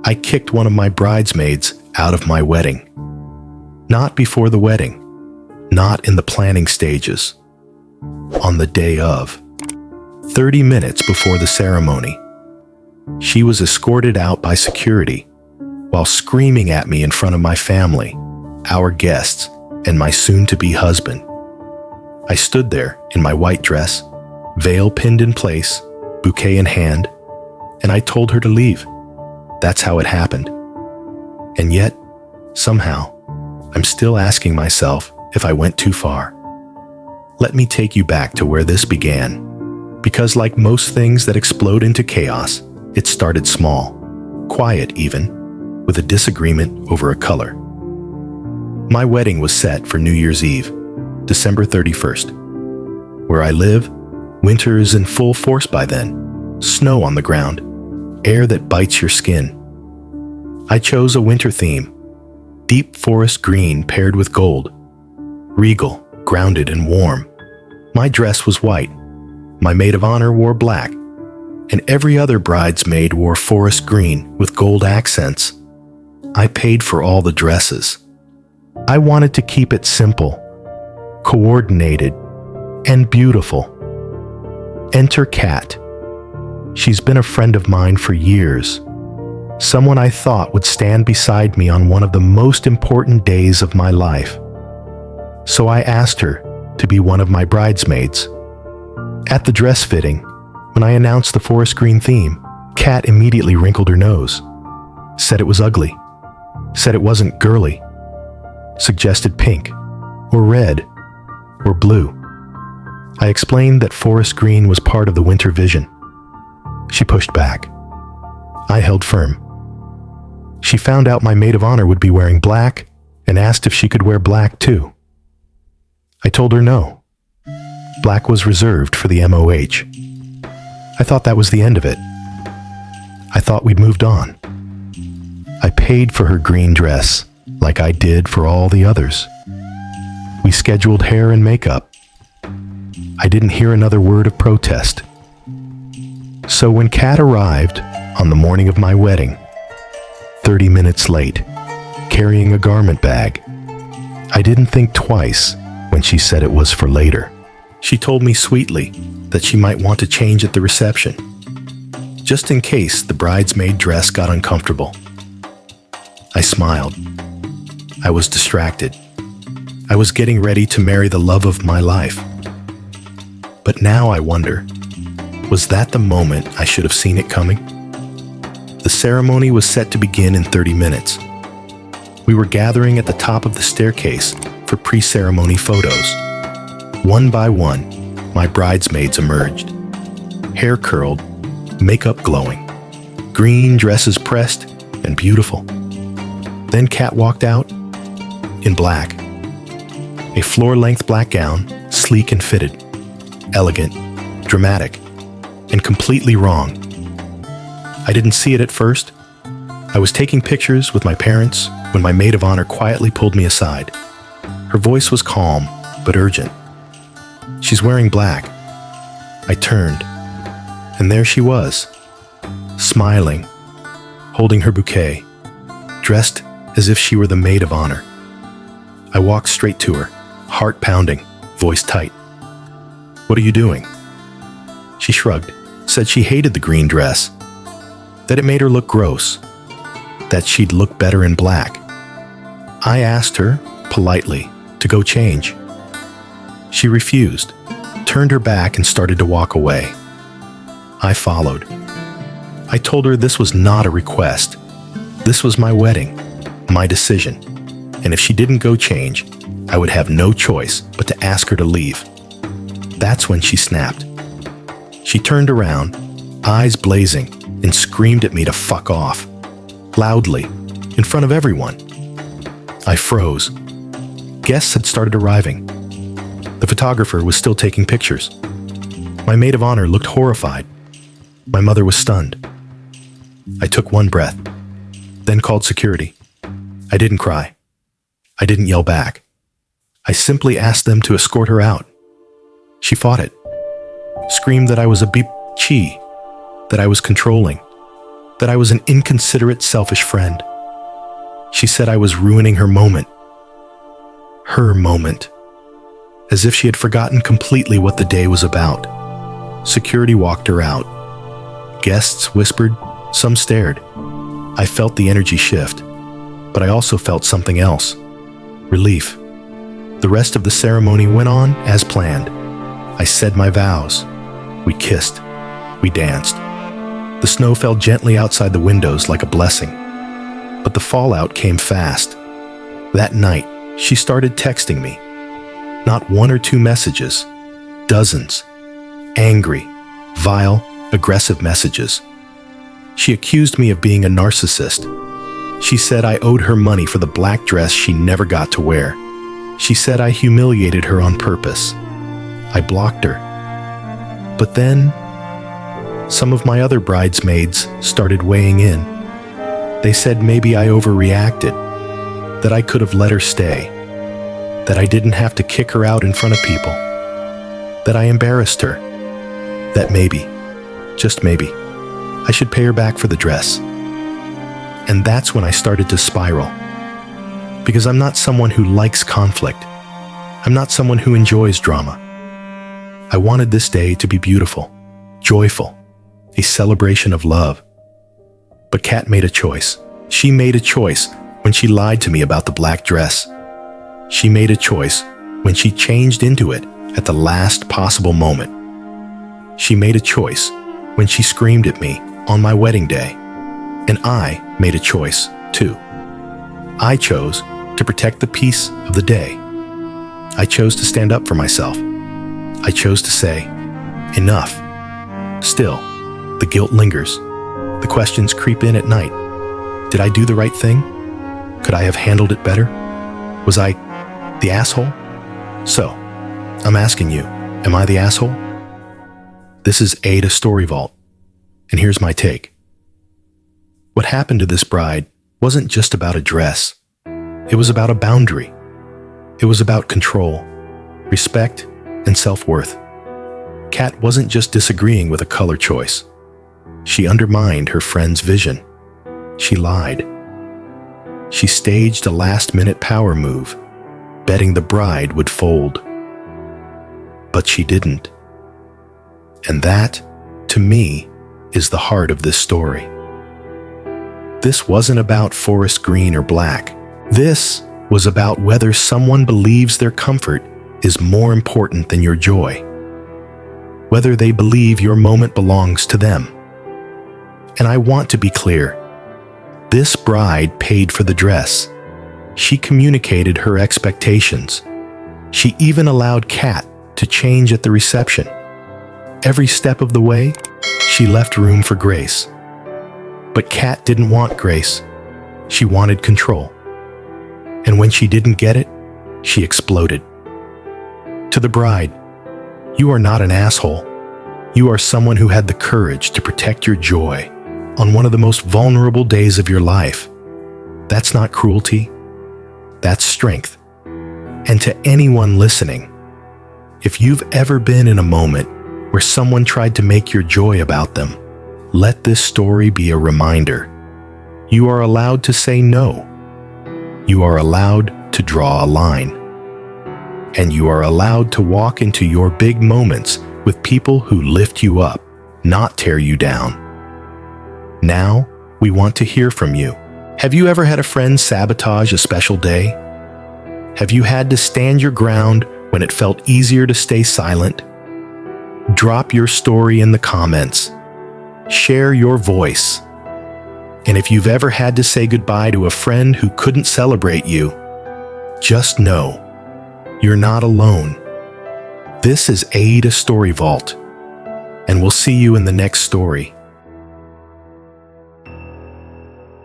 I kicked one of my bridesmaids out of my wedding. Not before the wedding, not in the planning stages. On the day of, 30 minutes before the ceremony, she was escorted out by security while screaming at me in front of my family, our guests, and my soon-to-be husband. I stood there in my white dress, veil pinned in place, bouquet in hand, and I told her to leave. That's how it happened. And yet, somehow, I'm still asking myself if I went too far. Let me take you back to where this began, because like most things that explode into chaos, it started small, quiet even, with a disagreement over a color. My wedding was set for New Year's Eve, December 31st. Where I live, winter is in full force by then. Snow on the ground, air that bites your skin. I chose a winter theme, deep forest green paired with gold, regal, grounded and warm. My dress was white, my maid of honor wore black, and every other bridesmaid wore forest green with gold accents. I paid for all the dresses. I wanted to keep it simple, coordinated, and beautiful. Enter Kat. She's been a friend of mine for years. Someone I thought would stand beside me on one of the most important days of my life. So I asked her to be one of my bridesmaids. At the dress fitting, when I announced the forest green theme, Kat immediately wrinkled her nose, said it was ugly, said it wasn't girly, suggested pink, or red, or blue. I explained that forest green was part of the winter vision. She pushed back. I held firm. She found out my maid of honor would be wearing black and asked if she could wear black too. I told her no. Black was reserved for the MOH. I thought that was the end of it. I thought we'd moved on. I paid for her green dress like I did for all the others. We scheduled hair and makeup. I didn't hear another word of protest. So when Kat arrived on the morning of my wedding, 30 minutes late, carrying a garment bag, I didn't think twice when she said it was for later. She told me sweetly that she might want to change at the reception, just in case the bridesmaid dress got uncomfortable. I smiled. I was distracted. I was getting ready to marry the love of my life. But now I wonder, was that the moment I should have seen it coming? The ceremony was set to begin in 30 minutes. We were gathering at the top of the staircase for pre-ceremony photos. One by one, my bridesmaids emerged. Hair curled, makeup glowing, green dresses pressed and beautiful. Then Kat walked out in black. A floor-length black gown, sleek and fitted, elegant, dramatic, and completely wrong. I didn't see it at first. I was taking pictures with my parents when my maid of honor quietly pulled me aside. Her voice was calm, but urgent. She's wearing black. I turned, and there she was, smiling, holding her bouquet, dressed as if she were the maid of honor. I walked straight to her, heart pounding, voice tight. "What are you doing?" She shrugged, said she hated the green dress, that it made her look gross, that she'd look better in black. I asked her, politely, to go change. She refused, turned her back and started to walk away. I followed. I told her this was not a request. This was my wedding, my decision, and if she didn't go change, I would have no choice but to ask her to leave. That's when she snapped. She turned around, eyes blazing, and screamed at me to fuck off, loudly, in front of everyone. I froze. Guests had started arriving. The photographer was still taking pictures. My maid of honor looked horrified. My mother was stunned. I took one breath, then called security. I didn't cry. I didn't yell back. I simply asked them to escort her out. She fought it, screamed that I was a bitchy, that I was controlling, that I was an inconsiderate, selfish friend. She said I was ruining her moment. Her moment. As if she had forgotten completely what the day was about. Security walked her out. Guests whispered, some stared. I felt the energy shift, but I also felt something else. Relief. The rest of the ceremony went on as planned. I said my vows. We kissed. We danced. The snow fell gently outside the windows like a blessing. But the fallout came fast. That night, she started texting me. Not one or two messages. Dozens. Angry, vile, aggressive messages. She accused me of being a narcissist. She said I owed her money for the black dress she never got to wear. She said I humiliated her on purpose. I blocked her. But then, some of my other bridesmaids started weighing in. They said maybe I overreacted, that I could have let her stay, that I didn't have to kick her out in front of people, that I embarrassed her, that maybe, just maybe, I should pay her back for the dress. And that's when I started to spiral. Because I'm not someone who likes conflict. I'm not someone who enjoys drama. I wanted this day to be beautiful, joyful, a celebration of love. But Kat made a choice. She made a choice when she lied to me about the black dress. She made a choice when she changed into it at the last possible moment. She made a choice when she screamed at me on my wedding day. And I made a choice, too. I chose to protect the peace of the day. I chose to stand up for myself. I chose to say, enough. Still, the guilt lingers. The questions creep in at night. Did I do the right thing? Could I have handled it better? Was I the asshole? So, I'm asking you, am I the asshole? This is AITA Story Vault, and here's my take. What happened to this bride wasn't just about a dress. It was about a boundary. It was about control, respect, and self-worth. Kat wasn't just disagreeing with a color choice. She undermined her friend's vision. She lied. She staged a last-minute power move, betting the bride would fold. But she didn't. And that, to me, is the heart of this story. This wasn't about forest green or black. This was about whether someone believes their comfort is more important than your joy. Whether they believe your moment belongs to them. And I want to be clear. This bride paid for the dress. She communicated her expectations. She even allowed Kat to change at the reception. Every step of the way, she left room for grace. But Kat didn't want grace. She wanted control. And when she didn't get it, she exploded. To the bride, you are not an asshole. You are someone who had the courage to protect your joy on one of the most vulnerable days of your life. That's not cruelty. That's strength. And to anyone listening, if you've ever been in a moment where someone tried to make your joy about them, let this story be a reminder. You are allowed to say no. You are allowed to draw a line. And you are allowed to walk into your big moments with people who lift you up, not tear you down. Now, we want to hear from you. Have you ever had a friend sabotage a special day? Have you had to stand your ground when it felt easier to stay silent? Drop your story in the comments. Share your voice. And if you've ever had to say goodbye to a friend who couldn't celebrate you, just know you're not alone. This is AITA Story Vault, and we'll see you in the next story.